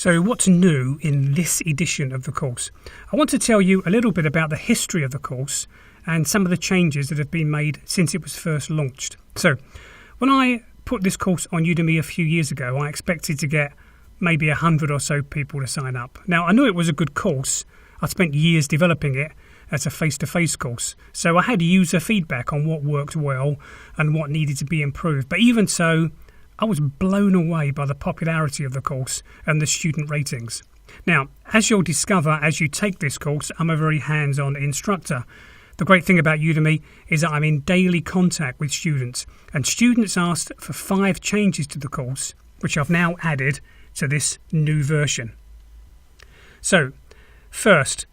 So what's new in this edition of the course? I want to tell you a little bit about the history of the course and some of the changes that have been made since it was first launched. So when I put this course on Udemy a few years ago, I expected to get maybe 100 or so people to sign up. Now, I knew it was a good course. I spent years developing it as a face-to-face course. So I had user feedback on what worked well and what needed to be improved. But even so, I was blown away by the popularity of the course and the student ratings. Now, as you'll discover as you take this course, I'm a very hands-on instructor. The great thing about Udemy is that I'm in daily contact with students, and students asked for 5 changes to the course, which I've now added to this new version. So, first,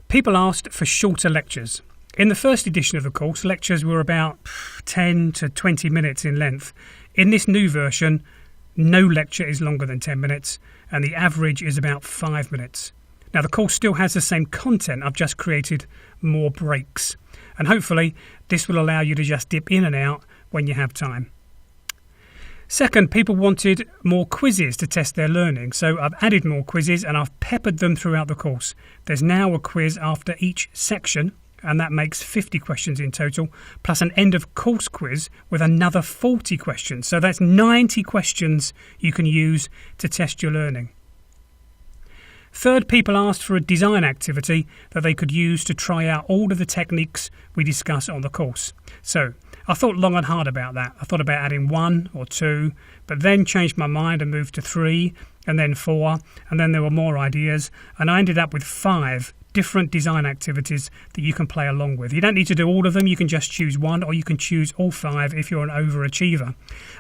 people asked for shorter lectures. In the first edition of the course, lectures were about 10 to 20 minutes in length. In this new version, no lecture is longer than 10 minutes, and the average is about 5 minutes. Now, the course still has the same content, I've just created more breaks. And hopefully, this will allow you to just dip in and out when you have time. Second, people wanted more quizzes to test their learning, so I've added more quizzes and I've peppered them throughout the course. There's now a quiz after each section, and that makes 50 questions in total, plus an end of course quiz with another 40 questions. So that's 90 questions you can use to test your learning. Third, people asked for a design activity that they could use to try out all of the techniques we discuss on the course. So I thought long and hard about that. I thought about adding 1 or 2, but then changed my mind and moved to 3 and then 4, and then there were more ideas, and I ended up with 5 different design activities that you can play along with. You don't need to do all of them, you can just choose 1, or you can choose all 5 if you're an overachiever.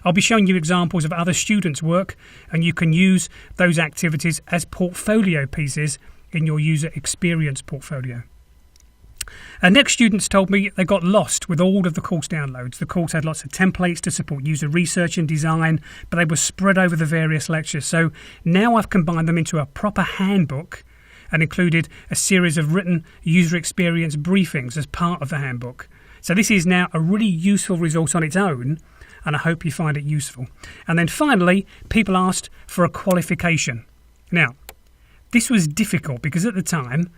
I'll be showing you examples of other students' work, and you can use those activities as portfolio pieces in your user experience portfolio. And next, students told me they got lost with all of the course downloads. The course had lots of templates to support user research and design, but they were spread over the various lectures. So now I've combined them into a proper handbook and included a series of written user experience briefings as part of the handbook. So this is now a really useful resource on its own, and I hope you find it useful. And then finally, people asked for a qualification. Now, this was difficult because at the time,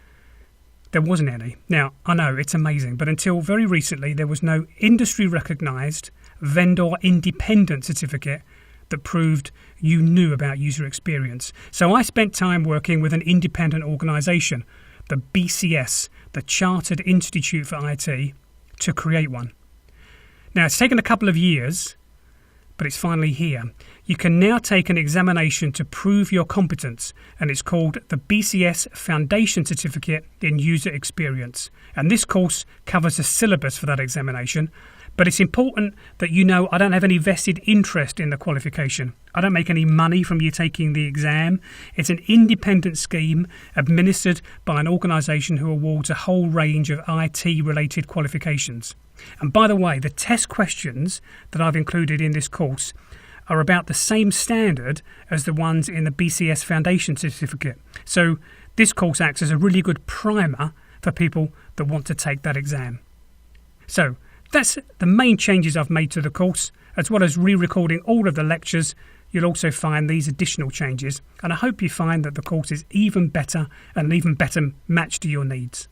there wasn't any. Now, I know it's amazing, but until very recently, there was no industry-recognised, vendor-independent certificate that proved you knew about user experience. So I spent time working with an independent organisation, the BCS, the Chartered Institute for IT, to create one. Now, it's taken a couple of years, but it's finally here. You can now take an examination to prove your competence, and it's called the BCS Foundation Certificate in User Experience. And this course covers the syllabus for that examination, but it's important that you know I don't have any vested interest in the qualification. I don't make any money from you taking the exam. It's an independent scheme administered by an organisation who awards a whole range of IT-related qualifications. And by the way, the test questions that I've included in this course are about the same standard as the ones in the BCS Foundation Certificate. So this course acts as a really good primer for people that want to take that exam. So that's the main changes I've made to the course. As well as re-recording all of the lectures, you'll also find these additional changes, and I hope you find that the course is even better and an even better match to your needs.